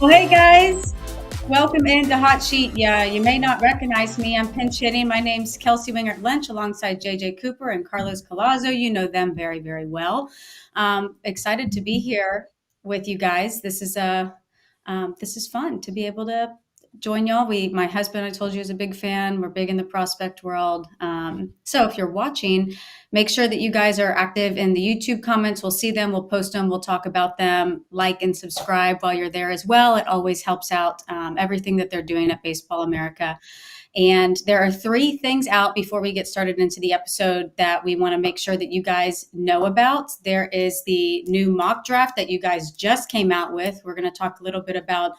Well, hey guys, welcome into Hot Sheet. Yeah, you may not recognize me. I'm pinch hitting. My name's Kelsey Wingert-Linch alongside JJ Cooper and Carlos Collazo. You know them very, very well. Excited to be here with you guys. This is fun to be able to join y'all. My husband, I told you, is a big fan. We're big in the prospect world. So if you're watching, make sure that you guys are active in the YouTube comments. We'll see them. We'll post them. We'll talk about them. Like and subscribe while you're there as well. It always helps out everything that they're doing at Baseball America. And there are 3 things out before we get started into the episode that we want to make sure that you guys know about. There is the new mock draft that you guys just came out with. We're going to talk a little bit about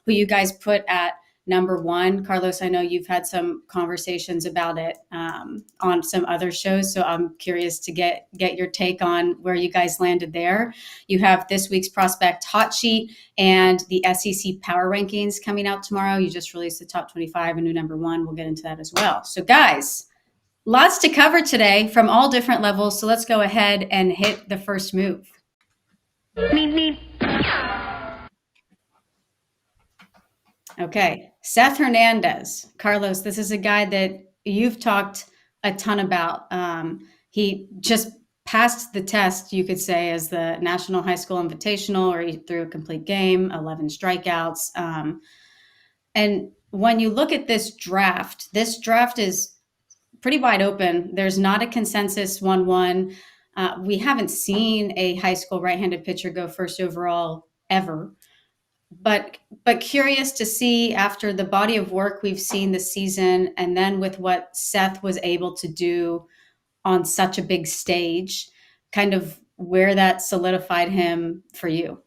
who you guys put at number 1. Carlos, I know you've had some conversations about it on some other shows, so I'm curious to get your take on where you guys landed there. You have this week's prospect hot sheet and the SEC power rankings coming out tomorrow. You just released the top 25 and new number 1. We'll get into that as well. So guys, lots to cover today from all different levels. So let's go ahead and hit the first move. Okay, Seth Hernandez. Carlos, this is a guy that you've talked a ton about. He just passed the test, you could say, as the National High School Invitational, or he threw a complete game, 11 strikeouts. And when you look at this draft is pretty wide open. There's not a consensus 1-1. We haven't seen a high school right-handed pitcher go first overall ever. But curious to see, after the body of work we've seen this season, and then with what Seth was able to do on such a big stage, kind of where that solidified him for you.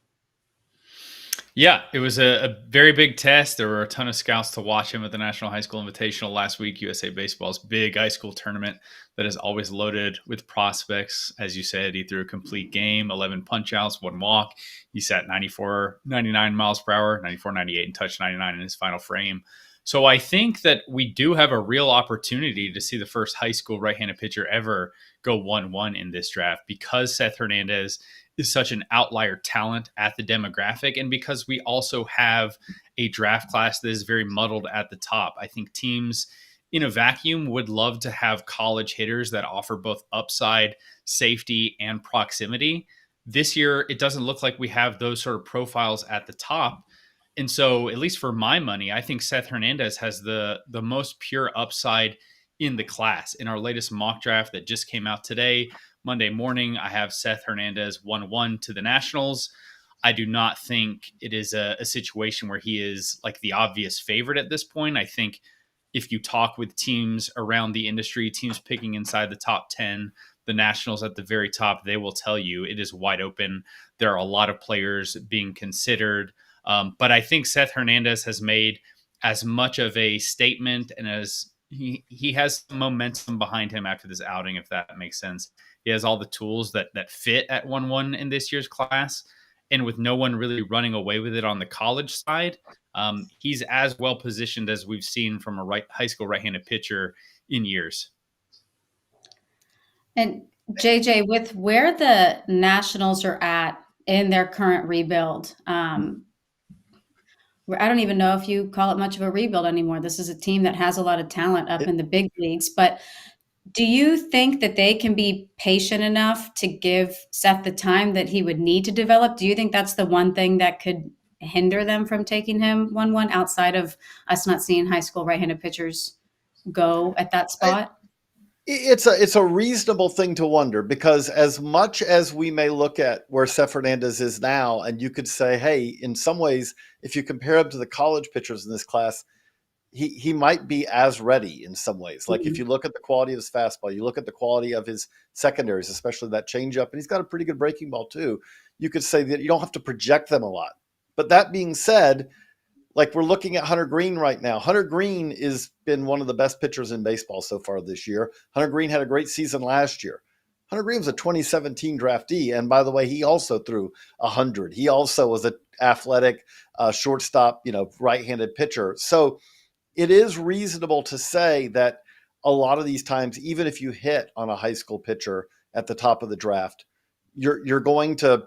Yeah, it was a very big test. There were a ton of scouts to watch him at the National High School Invitational last week, USA Baseball's big high school tournament that is always loaded with prospects. As you said, he threw a complete game, 11 punch-outs, 1 walk. He sat 99 miles per hour, 94, 98, and touched 99 in his final frame. So I think that we do have a real opportunity to see the first high school right-handed pitcher ever go 1-1 in this draft, because Seth Hernandez is such an outlier talent at the demographic, and because we also have a draft class that is very muddled at the top. I think teams in a vacuum would love to have college hitters that offer both upside, safety, and proximity. This year, it doesn't look like we have those sort of profiles at the top. And so, at least for my money, I think Seth Hernandez has the most pure upside in the class. In our latest mock draft that just came out today, Monday morning, I have Seth Hernandez 1-1 to the Nationals. I do not think it is a situation where he is like the obvious favorite at this point. I think if you talk with teams around the industry, teams picking inside the top 10, the Nationals at the very top, they will tell you it is wide open. There are a lot of players being considered. But I think Seth Hernandez has made as much of a statement, and as he has momentum behind him after this outing, if that makes sense. He has all the tools that fit at 1-1 in this year's class. And with no one really running away with it on the college side, he's as well positioned as we've seen from a high school right-handed pitcher in years. And JJ, with where the Nationals are at in their current rebuild, I don't even know if you call it much of a rebuild anymore. This is a team that has a lot of talent up in the big leagues, but do you think that they can be patient enough to give Seth the time that he would need to develop? Do you think that's the one thing that could hinder them from taking him 1-1, outside of us not seeing high school right-handed pitchers go at that spot? It's a reasonable thing to wonder, because as much as we may look at where Seth Hernandez is now, and you could say, hey, in some ways, if you compare him to the college pitchers in this class, he might be as ready in some ways. Like if you look at the quality of his fastball, you look at the quality of his secondaries, especially that changeup, and he's got a pretty good breaking ball too. You could say that you don't have to project them a lot. But that being said, like we're looking at Hunter Greene right now. Hunter Greene has been one of the best pitchers in baseball so far this year. Hunter Greene had a great season last year. Hunter Greene was a 2017 draftee. And by the way, he also threw 100. He also was an athletic shortstop, right-handed pitcher. So it is reasonable to say that a lot of these times, even if you hit on a high school pitcher at the top of the draft, you're going to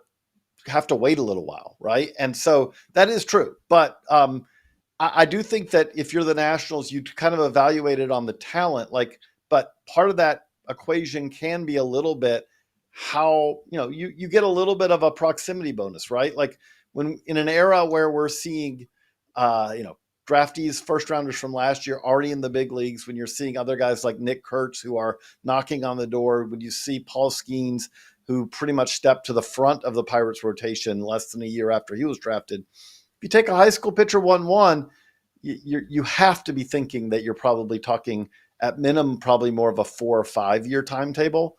have to wait a little while, right? And so that is true. But I do think that if you're the Nationals, you kind of evaluate it on the talent, but part of that equation can be a little bit how, you get a little bit of a proximity bonus, right? Like when in an era where we're seeing, draftees, first rounders from last year already in the big leagues, when you're seeing other guys like Nick Kurtz who are knocking on the door, when you see Paul Skeens, who pretty much stepped to the front of the Pirates rotation less than a year after he was drafted. If you take a high school pitcher 1-1, you have to be thinking that you're probably talking at minimum, probably more of a 4 or 5 year timetable.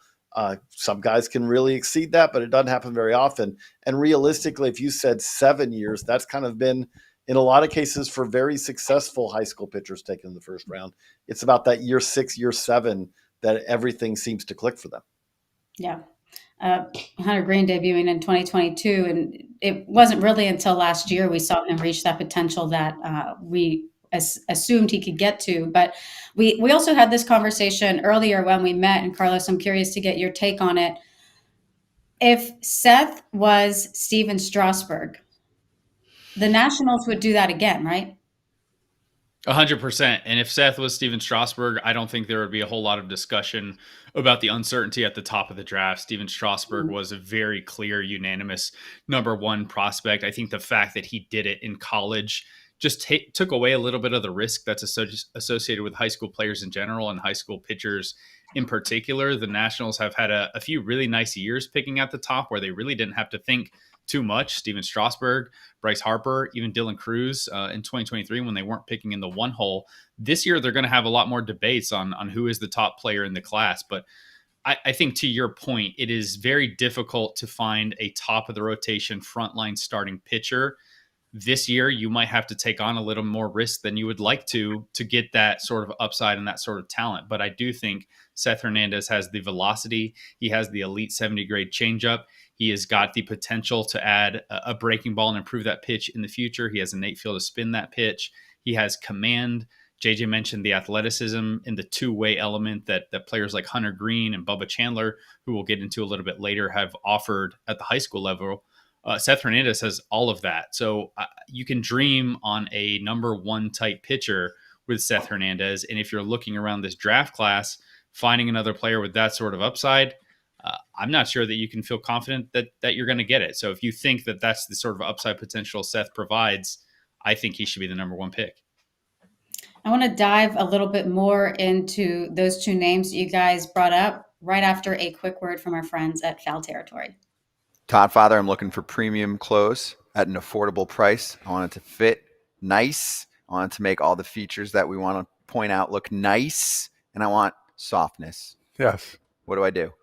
Some guys can really exceed that, but it doesn't happen very often. And realistically, if you said 7 years, that's kind of been in a lot of cases for very successful high school pitchers taken in the first round. It's about that year 6, year 7 that everything seems to click for them. Yeah. Hunter Greene debuting in 2022, and it wasn't really until last year we saw him reach that potential that we assumed he could get to. But we also had this conversation earlier when we met, and Carlos, I'm curious to get your take on it. If Seth was Steven Strasburg, the Nationals would do that again, right? 100%. And if Seth was Steven Strasburg, I don't think there would be a whole lot of discussion about the uncertainty at the top of the draft. Steven Strasburg was a very clear, unanimous number one prospect. I think the fact that he did it in college just took away a little bit of the risk that's associated with high school players in general and high school pitchers in particular. The Nationals have had a few really nice years picking at the top where they really didn't have to think too much. Steven Strasburg, Bryce Harper, even Dylan Cruz in 2023 when they weren't picking in the one hole. This year, they're going to have a lot more debates on who is the top player in the class. But I think to your point, it is very difficult to find a top of the rotation frontline starting pitcher. This year, you might have to take on a little more risk than you would like to get that sort of upside and that sort of talent. But I do think Seth Hernandez has the velocity. He has the elite 70 grade changeup. He has got the potential to add a breaking ball and improve that pitch in the future. He has innate feel to spin that pitch. He has command. JJ mentioned the athleticism and the two-way element that players like Hunter Greene and Bubba Chandler, who we'll get into a little bit later, have offered at the high school level. Seth Hernandez has all of that. So you can dream on a number one type pitcher with Seth Hernandez. And if you're looking around this draft class, finding another player with that sort of upside, I'm not sure that you can feel confident that you're going to get it. So if you think that that's the sort of upside potential Seth provides, I think he should be the number one pick. I want to dive a little bit more into those two names that you guys brought up right after a quick word from our friends at Foul Territory. Todd Father, I'm looking for premium clothes at an affordable price. I want it to fit nice. I want it to make all the features that we want to point out look nice. And I want softness. Yes. What do I do?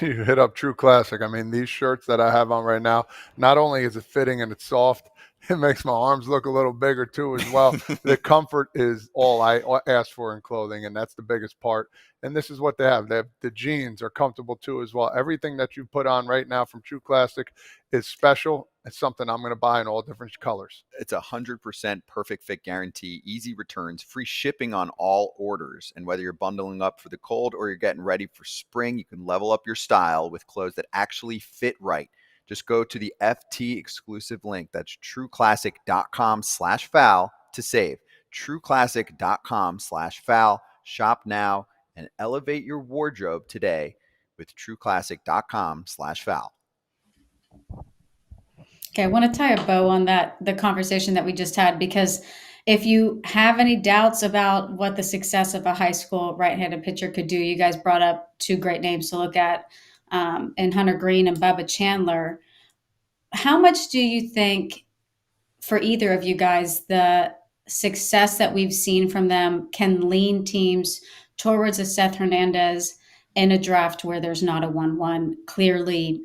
You hit up True Classic. I mean, these shirts that I have on right now, not only is it fitting and it's soft, it makes my arms look a little bigger too as well. The comfort is all I ask for in clothing, and that's the biggest part. And this is what they have. The jeans are comfortable too as well. Everything that you put on right now from True Classic is special. It's something I'm going to buy in all different colors. It's 100% perfect fit guarantee, easy returns, free shipping on all orders. And whether you're bundling up for the cold or you're getting ready for spring, you can level up your style with clothes that actually fit right. Just go to the FT exclusive link. That's trueclassic.com/foul to save. trueclassic.com/foul. Shop now and elevate your wardrobe today with trueclassic.com/foul. Okay, I want to tie a bow on the conversation that we just had, because if you have any doubts about what the success of a high school right-handed pitcher could do, you guys brought up two great names to look at in Hunter Greene and Bubba Chandler. How much do you think, for either of you guys, the success that we've seen from them can lean teams towards a Seth Hernandez in a draft where there's not a 1-1 clearly,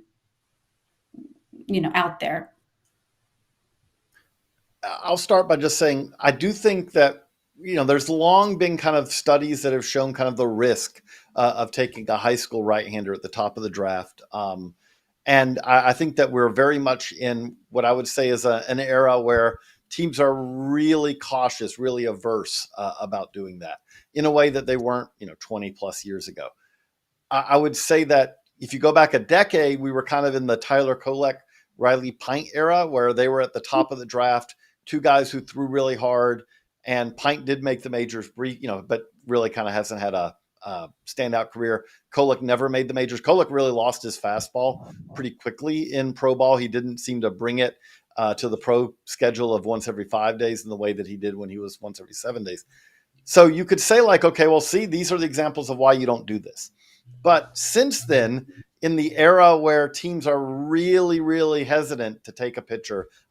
out there? I'll start by just saying, I do think that, there's long been kind of studies that have shown kind of the risk of taking a high school right-hander at the top of the draft. And I think that we're very much in what I would say is an era where teams are really cautious, really averse about doing that in a way that they weren't, 20 plus years ago. I would say that if you go back a decade, we were kind of in the Tyler Kolek Riley Pint era where they were at the top of the draft, two guys who threw really hard, and Pint did make the majors, but really kind of hasn't had a standout career. Kolek never made the majors. Kolek really lost his fastball pretty quickly in pro ball. He didn't seem to bring it to the pro schedule of once every 5 days in the way that he did when he was once every 7 days. So you could say like, okay, well, see, these are the examples of why you don't do this. But since then, in the era where teams are really, really hesitant to take a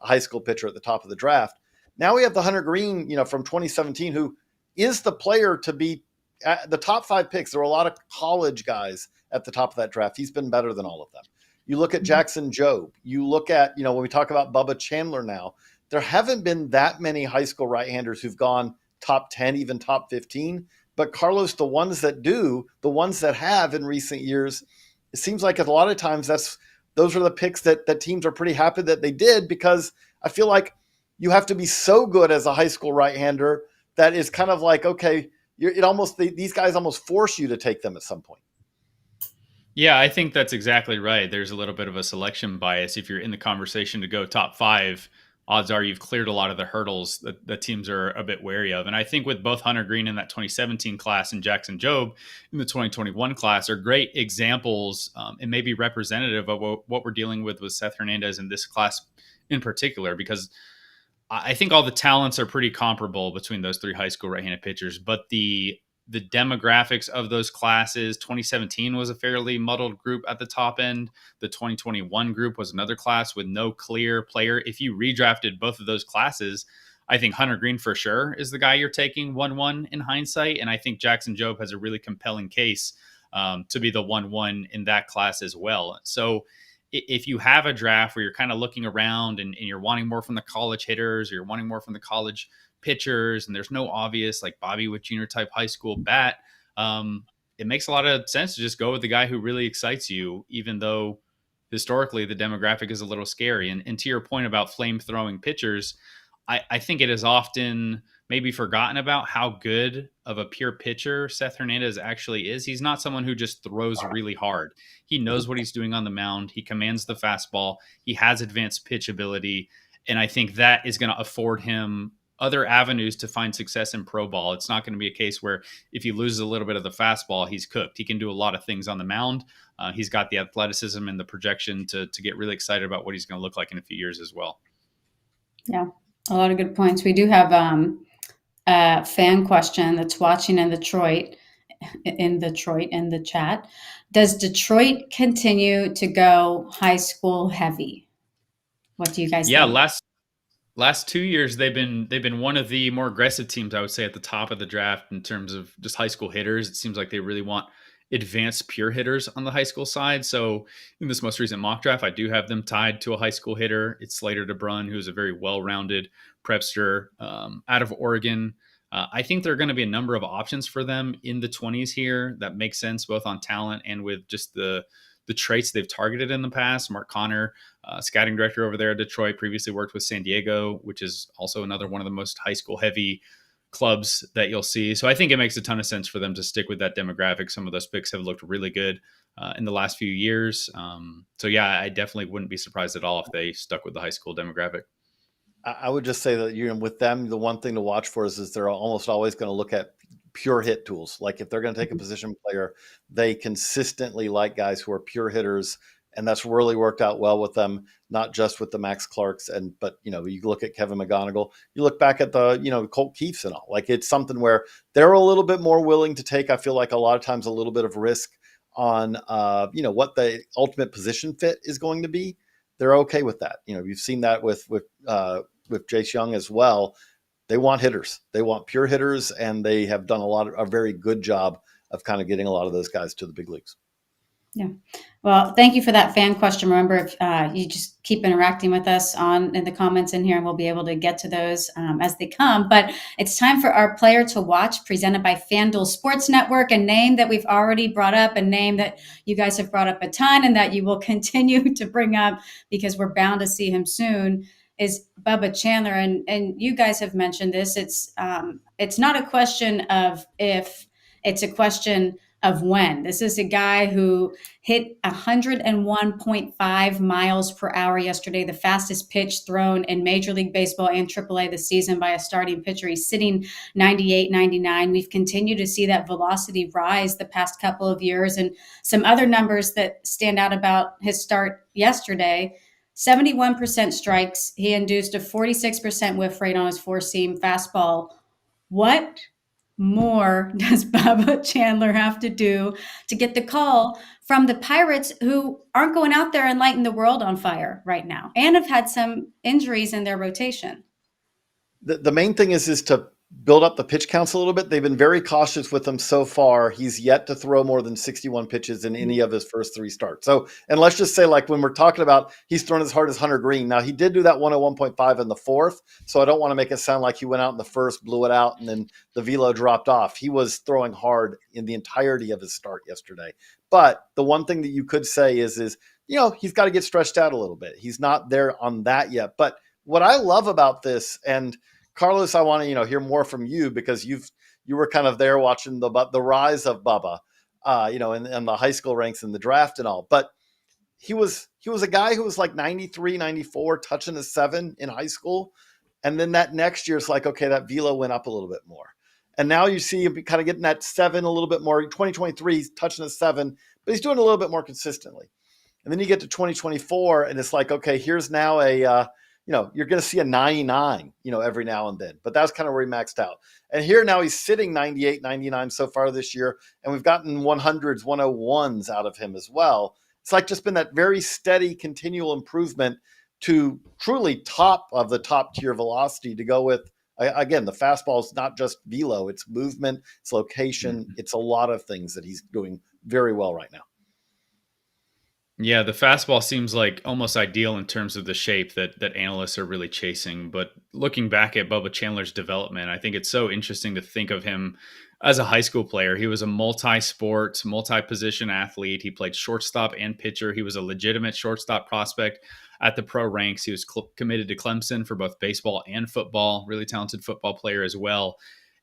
high school pitcher at the top of the draft, now we have the Hunter Greene, from 2017, who is the player to be at the top 5 picks. There were a lot of college guys at the top of that draft. He's been better than all of them. You look at Jackson Jobe. You look at, when we talk about Bubba Chandler now, there haven't been that many high school right-handers who've gone top 10, even top 15. But Carlos, the ones that have in recent years, it seems like a lot of times those are the picks that teams are pretty happy that they did, because I feel like you have to be so good as a high school right-hander that is kind of like, okay, these guys almost force you to take them at some point. Yeah, I think that's exactly right. There's a little bit of a selection bias. If you're in the conversation to go top 5, odds are you've cleared a lot of the hurdles that teams are a bit wary of. And I think with both Hunter Greene in that 2017 class and Jackson Jobe in the 2021 class are great examples and maybe representative of what we're dealing with Seth Hernandez in this class in particular, because I think all the talents are pretty comparable between those 3 high school right-handed pitchers, but the demographics of those classes, 2017 was a fairly muddled group at the top end. The 2021 group was another class with no clear player. If you redrafted both of those classes, I think Hunter Greene for sure is the guy you're taking 1-1 in hindsight. And I think Jackson Jobe has a really compelling case to be the 1-1 in that class as well. So if you have a draft where you're kind of looking around and you're wanting more from the college hitters, or you're wanting more from the college pitchers, and there's no obvious like Bobby Witt Jr. type high school bat, it makes a lot of sense to just go with the guy who really excites you, even though historically the demographic is a little scary. And to your point about flame throwing pitchers, I think it is often maybe forgotten about how good of a pure pitcher Seth Hernandez actually is. He's not someone who just throws really hard. He knows what he's doing on the mound. He commands the fastball. He has advanced pitch ability. And I think that is going to afford him other avenues to find success in pro ball. It's not going to be a case where if he loses a little bit of the fastball, he's cooked. He can do a lot of things on the mound. He's got the athleticism and the projection to get really excited about what he's going to look like in a few years as well. Yeah, a lot of good points. We do have a fan question that's watching in Detroit in the chat. Does Detroit continue to go high school heavy? What do you guys think? Last 2 years, they've been one of the more aggressive teams, I would say, at the top of the draft in terms of just high school hitters. It seems like they really want advanced pure hitters on the high school side. So in this most recent mock draft, I do have them tied to a high school hitter. It's Slater DeBrun, who's a very well-rounded prepster out of Oregon. I think there are going to be a number of options for them in the 20s here that make sense both on talent and with just the traits they've targeted in the past. Mark Connor, scouting director over there at Detroit, previously worked with San Diego, which is also another one of the most high school heavy clubs that you'll see. So I think it makes a ton of sense for them to stick with that demographic. Some of those picks have looked really good in the last few years. So yeah, I definitely wouldn't be surprised at all if they stuck with the high school demographic. I would just say that with them, the one thing to watch for is they're almost always going to look at pure hit tools. Like if they're going to take a position player, they consistently like guys who are pure hitters, and that's really worked out well with them. Not just with the Max Clarks, but you look at Kevin McGonigal, you look back at the Colt Keefs and all. Like it's something where they're a little bit more willing to take. I feel like a lot of times a little bit of risk on what the ultimate position fit is going to be. They're okay with that. You've seen that with Jace Young as well. They want hitters. They want pure hitters, and they have done a very good job of kind of getting a lot of those guys to the big leagues. Yeah. Well, thank you for that fan question. Remember, if you just keep interacting with us in the comments in here, and we'll be able to get to those as they come. But it's time for our player to watch, presented by FanDuel Sports Network, a name that we've already brought up, a name that you guys have brought up a ton and that you will continue to bring up because we're bound to see him soon, is Bubba Chandler. And you guys have mentioned this. It's not a question of if, it's a question of when. This is a guy who hit 101.5 miles per hour yesterday, the fastest pitch thrown in Major League Baseball and AAA this season by a starting pitcher. He's sitting 98, 99. We've continued to see that velocity rise the past couple of years. And some other numbers that stand out about his start yesterday: 71% strikes. He induced a 46% whiff rate on his four-seam fastball. What more does Bubba Chandler have to do to get the call from the Pirates, who aren't going out there and lighting the world on fire right now and have had some injuries in their rotation? The main thing is to build up the pitch counts a little bit. They've been very cautious with him so far. He's yet to throw more than 61 pitches in any of his first three starts. So, and let's just say, like when we're talking about he's thrown as hard as Hunter Greene. Now, he did do that 101.5 in the fourth, so I don't want to make it sound like he went out in the first, blew it out, and then the velo dropped off. He was throwing hard in the entirety of his start yesterday. But the one thing that you could say is he's got to get stretched out a little bit. He's not there on that yet. But what I love about this, and Carlos, I want to hear more from you, because you were kind of there watching the rise of Bubba, in the high school ranks and the draft and all. But he was a guy who was like 93, 94, touching a 7 in high school, and then that next year it's like, okay, that velo went up a little bit more, and now you see him kind of getting that 7 a little bit more. 2023, he's touching a 7, but he's doing it a little bit more consistently. And then you get to 2024, and it's like, okay, here's now you're going to see a 99, every now and then. But that's kind of where he maxed out. And here now he's sitting 98, 99 so far this year. And we've gotten 100s, 101s out of him as well. It's like just been that very steady, continual improvement to truly top of the top tier velocity to go with. Again, the fastball is not just velo, it's movement, it's location. It's a lot of things that he's doing very well right now. Yeah, the fastball seems like almost ideal in terms of the shape that analysts are really chasing. But looking back at Bubba Chandler's development, I think it's so interesting to think of him as a high school player. He was a multi-sport, multi-position athlete. He played shortstop and pitcher. He was a legitimate shortstop prospect at the pro ranks. He was committed to Clemson for both baseball and football. Really talented football player as well.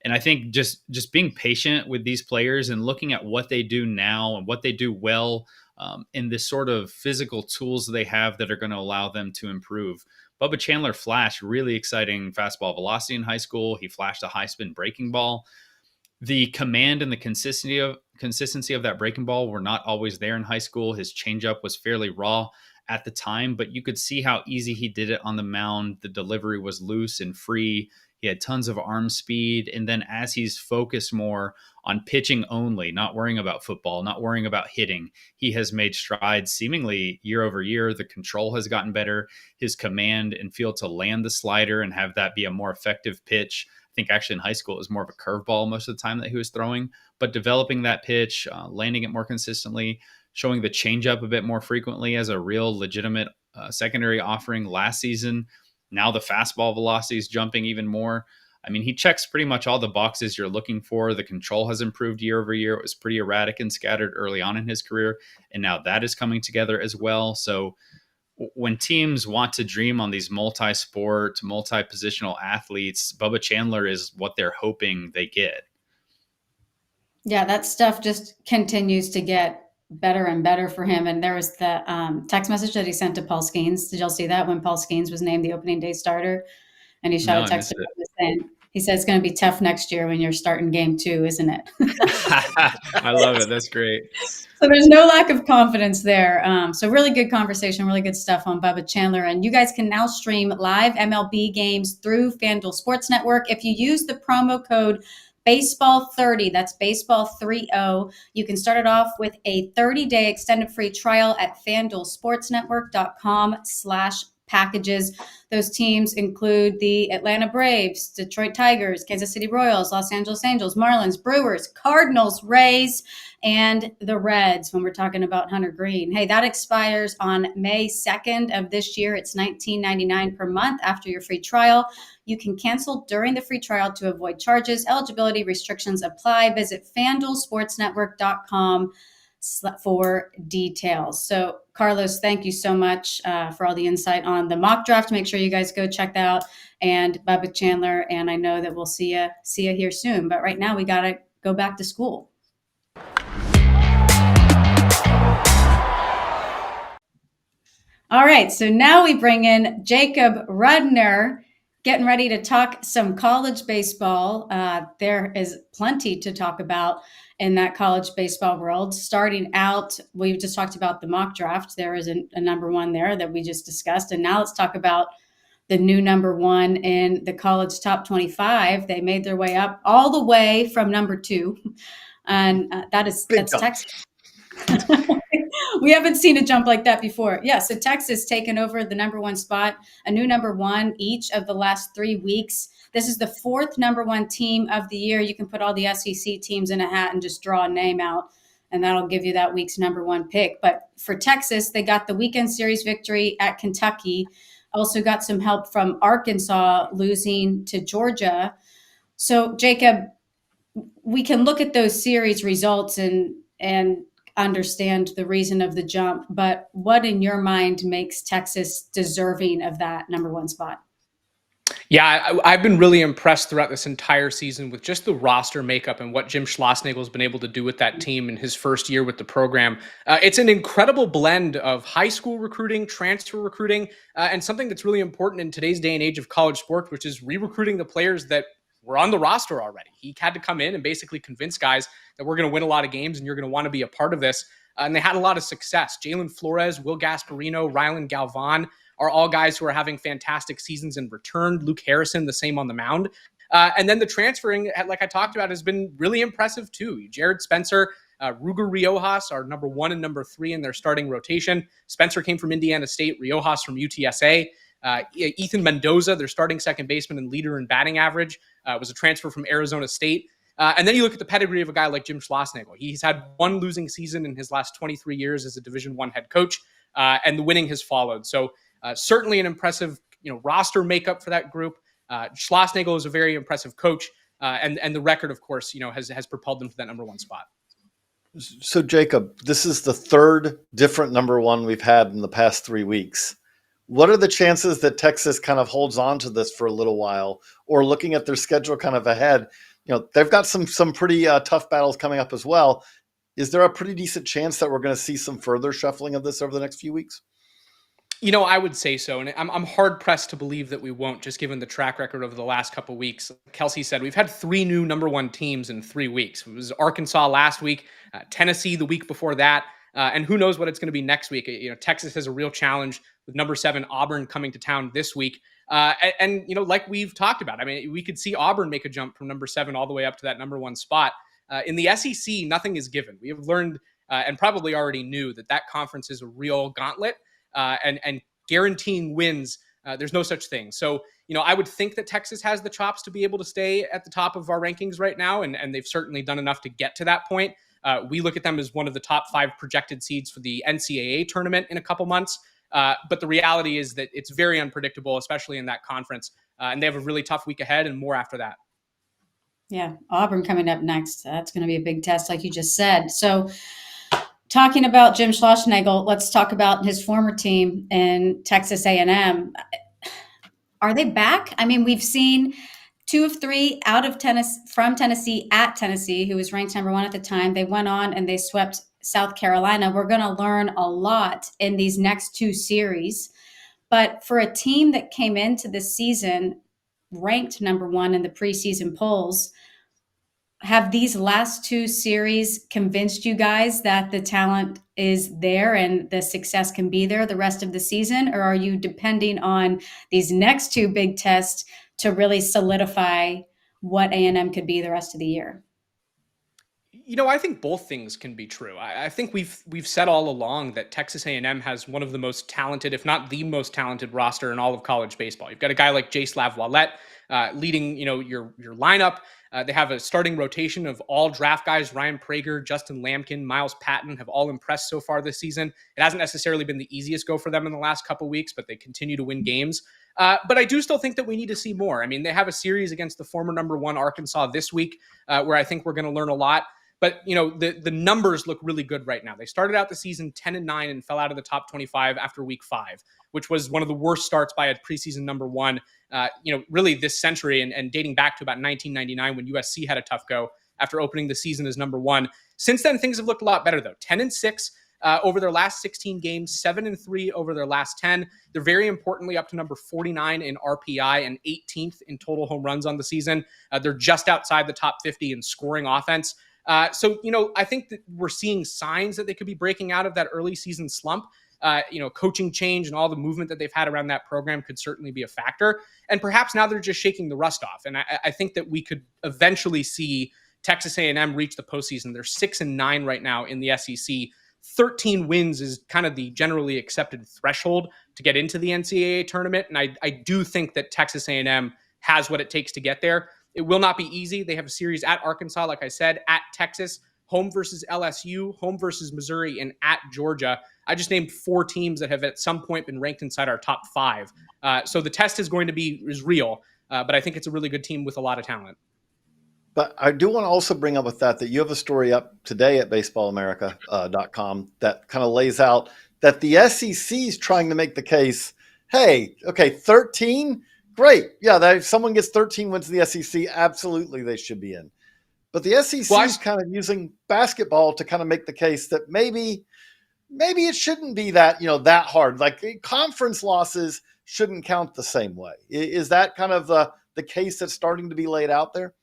And I think just being patient with these players and looking at what they do now and what they do well, in this sort of physical tools they have that are going to allow them to improve. Bubba Chandler flashed really exciting fastball velocity in high school. He flashed a high spin breaking ball. The command and the consistency of that breaking ball were not always there in high school. His changeup was fairly raw at the time, but you could see how easy he did it on the mound. The delivery was loose and free. He had tons of arm speed. And then as he's focused more on pitching only, not worrying about football, not worrying about hitting, he has made strides seemingly year over year. The control has gotten better. His command and feel to land the slider and have that be a more effective pitch. I think actually in high school it was more of a curveball most of the time that he was throwing, but developing that pitch, landing it more consistently, showing the changeup a bit more frequently as a real legitimate secondary offering last season. Now the fastball velocity is jumping even more. I mean, he checks pretty much all the boxes you're looking for. The control has improved year over year. It was pretty erratic and scattered early on in his career, and now that is coming together as well. So when teams want to dream on these multi-sport, multi-positional athletes, Bubba Chandler is what they're hoping they get. Yeah, that stuff just continues to get better and better for him. And there was the text message that he sent to Paul Skeens. Did y'all see that when Paul Skeens was named the opening day starter? And he shot a text to him saying, he said, it's going to be tough next year when you're starting game 2, isn't it? I love it. That's great. So there's no lack of confidence there. So really good conversation, really good stuff on Bubba Chandler. And you guys can now stream live MLB games through FanDuel Sports Network. If you use the promo code Baseball30, that's Baseball30, you can start it off with a 30-day extended free trial at FanDuelSportsNetwork.com/packages. Those teams include the Atlanta Braves, Detroit Tigers, Kansas City Royals, Los Angeles Angels, Marlins, Brewers, Cardinals, Rays, and the Reds when we're talking about Hunter Greene. Hey, that expires on May 2nd of this year. It's $19.99 per month after your free trial. You can cancel during the free trial to avoid charges. Eligibility restrictions apply. Visit FanDuelSportsNetwork.com for details. So, Carlos, thank you so much for all the insight on the mock draft. Make sure you guys go check that out, and Bubba Chandler. And I know that we'll see you here soon. But right now, we got to go back to school. All right, so now we bring in Jacob Rudner, getting ready to talk some college baseball. There is plenty to talk about in that college baseball world. Starting out, we just talked about the mock draft. There is a number one there that we just discussed. And now let's talk about the new number one in the college top 25. They made their way up all the way from number 2. And that's Texas. We haven't seen a jump like that before. Yeah, so Texas taken over the number 1 spot, a new number 1 each of the last 3 weeks. This is the 4th number 1 team of the year. You can put all the SEC teams in a hat and just draw a name out, and that'll give you that week's number 1 pick. But for Texas, they got the weekend series victory at Kentucky. Also got some help from Arkansas losing to Georgia. So, Jacob, we can look at those series results and understand the reason of the jump, but what in your mind makes Texas deserving of that number 1 spot? Yeah, I've been really impressed throughout this entire season with just the roster makeup and what Jim Schlossnagle has been able to do with that team in his first year with the program. It's an incredible blend of high school recruiting, transfer recruiting, and something that's really important in today's day and age of college sports, which is re-recruiting the players that were on the roster already. He had to come in and basically convince guys that we're going to win a lot of games and you're going to want to be a part of this. And they had a lot of success. Jalen Flores, Will Gasparino, Rylan Galvan are all guys who are having fantastic seasons in return. Luke Harrison, the same on the mound. And then the transferring, like I talked about, has been really impressive too. Jared Spencer, Ruger Riojas are number 1 and number 3 in their starting rotation. Spencer came from Indiana State, Riojas from UTSA. Ethan Mendoza, their starting second baseman and leader in batting average, was a transfer from Arizona State. And then you look at the pedigree of a guy like Jim Schlossnagle. He's had 1 losing season in his last 23 years as a Division I head coach, and the winning has followed. So certainly an impressive roster makeup for that group. Schlossnagle is a very impressive coach, and the record, of course, has propelled them to that number 1 spot. So, Jacob, this is the 3rd different number 1 we've had in the past 3 weeks. What are the chances that Texas kind of holds on to this for a little while, or looking at their schedule kind of ahead? They've got some pretty tough battles coming up as well. Is there a pretty decent chance that we're going to see some further shuffling of this over the next few weeks? I would say so. And I'm hard pressed to believe that we won't, just given the track record over the last couple of weeks. Kelsey said, we've had 3 new number 1 teams in 3 weeks. It was Arkansas last week, Tennessee the week before that. And who knows what it's going to be next week. Texas has a real challenge with number 7 Auburn coming to town this week. And like we've talked about, I mean, we could see Auburn make a jump from number 7 all the way up to that number 1 spot. In the SEC, nothing is given. We have learned and probably already knew that conference is a real gauntlet, and guaranteeing wins. There's no such thing. So, I would think that Texas has the chops to be able to stay at the top of our rankings right now. And they've certainly done enough to get to that point. We look at them as one of the top 5 projected seeds for the NCAA tournament in a couple months. But the reality is that it's very unpredictable, especially in that conference. And they have a really tough week ahead and more after that. Yeah, Auburn coming up next. That's going to be a big test, like you just said. So talking about Jim Schlossnagle, let's talk about his former team in Texas A&M. Are they back? I mean, we've seen 2 of 3 out of from Tennessee at Tennessee, who was ranked number 1 at the time. They went on and they swept South Carolina. We're going to learn a lot in these next 2 series. But for a team that came into this season ranked number 1 in the preseason polls, have these last 2 series convinced you guys that the talent is there and the success can be there the rest of the season? Or are you depending on these next 2 big tests to really solidify what A&M could be the rest of the year? I think both things can be true. I think we've said all along that Texas A&M has one of the most talented, if not the most talented roster in all of college baseball. You've got a guy like Jaslav Wallet leading, your lineup. They have a starting rotation of all draft guys. Ryan Prager, Justin Lampkin, Miles Patton have all impressed so far this season. It hasn't necessarily been the easiest go for them in the last couple weeks, but they continue to win games. But I do still think that we need to see more. I mean, they have a series against the former number 1 Arkansas this week, where I think we're going to learn a lot. But, the numbers look really good right now. They started out the season 10-9 and fell out of the top 25 after week 5, which was one of the worst starts by a preseason number 1, really this century and dating back to about 1999 when USC had a tough go after opening the season as number 1. Since then, things have looked a lot better, though. 10-6, over their last 16 games, 7-3 over their last 10. They're very importantly up to number 49 in RPI and 18th in total home runs on the season. They're just outside the top 50 in scoring offense. So, I think that we're seeing signs that they could be breaking out of that early season slump. Coaching change and all the movement that they've had around that program could certainly be a factor. And perhaps now they're just shaking the rust off. And I think that we could eventually see Texas A&M reach the postseason. They're 6-9 right now in the SEC. 13 wins is kind of the generally accepted threshold to get into the NCAA tournament. And I do think that Texas A&M has what it takes to get there. It will not be easy. They have a series at Arkansas, like I said, at Texas, home versus LSU, home versus Missouri, and at Georgia. I just named 4 teams that have at some point been ranked inside our top 5. So the test is real, but I think it's a really good team with a lot of talent. But I do want to also bring up with that you have a story up today at baseballamerica.com that kind of lays out that the SEC is trying to make the case, hey, okay, 13, great. Yeah, if someone gets 13 wins in the SEC, absolutely they should be in. But the SEC is kind of using basketball to kind of make the case that maybe it shouldn't be that, that hard. Like conference losses shouldn't count the same way. Is that kind of the case that's starting to be laid out there?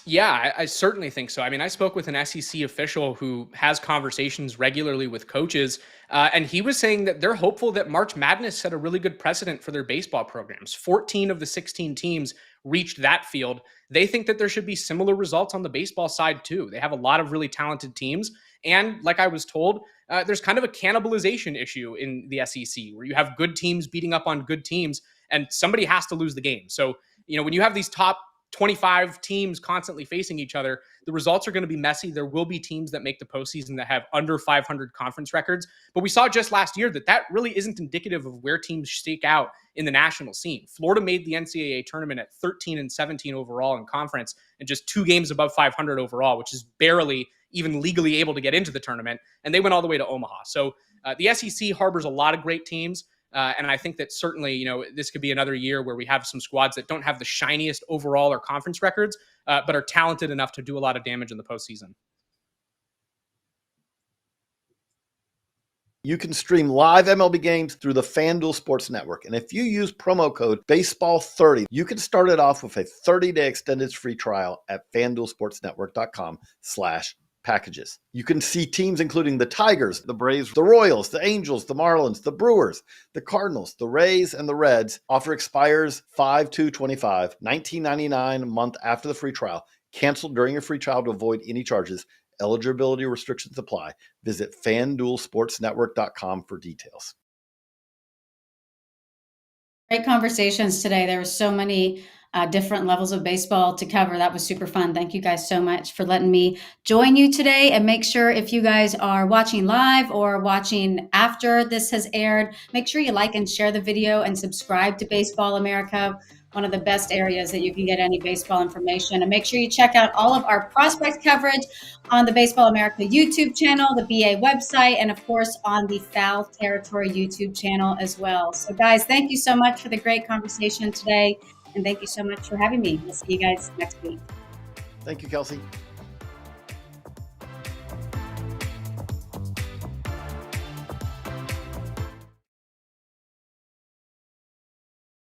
Yeah, I certainly think so. I mean, I spoke with an SEC official who has conversations regularly with coaches, and he was saying that they're hopeful that March Madness set a really good precedent for their baseball programs. 14 of the 16 teams reached that field. They think that there should be similar results on the baseball side, too. They have a lot of really talented teams. And like I was told, there's kind of a cannibalization issue in the SEC where you have good teams beating up on good teams, and somebody has to lose the game. So, when you have these top 25 teams constantly facing each other, the results are going to be messy. There will be teams that make the postseason that have under 500 conference records. But we saw just last year that really isn't indicative of where teams stake out in the national scene. Florida made the NCAA tournament at 13-17 overall in conference and just 2 games above 500 overall, which is barely even legally able to get into the tournament. And they went all the way to Omaha. So the SEC harbors a lot of great teams. And I think that certainly, this could be another year where we have some squads that don't have the shiniest overall or conference records, but are talented enough to do a lot of damage in the postseason. You can stream live MLB games through the FanDuel Sports Network. And if you use promo code BASEBALL30, you can start it off with a 30-day extended free trial at FanDuelSportsNetwork.com/packages. You can see teams including the Tigers, the Braves, the Royals, the Angels, the Marlins, the Brewers, the Cardinals, the Rays, and the Reds. Offer expires 5/2/25, $19.99 a month after the free trial. Cancel during your free trial to avoid any charges. Eligibility restrictions apply. Visit FanDuelSportsNetwork.com for details. Great conversations today. There were so many different levels of baseball to cover. That was super fun. Thank you guys so much for letting me join you today. And make sure if you guys are watching live or watching after this has aired, make sure you like and share the video and subscribe to Baseball America, one of the best areas that you can get any baseball information. And make sure you check out all of our prospect coverage on the Baseball America YouTube channel, the BA website, and of course on the Foul Territory YouTube channel as well. So guys, thank you so much for the great conversation today. And thank you so much for having me. We'll see you guys next week. Thank you, Kelsey.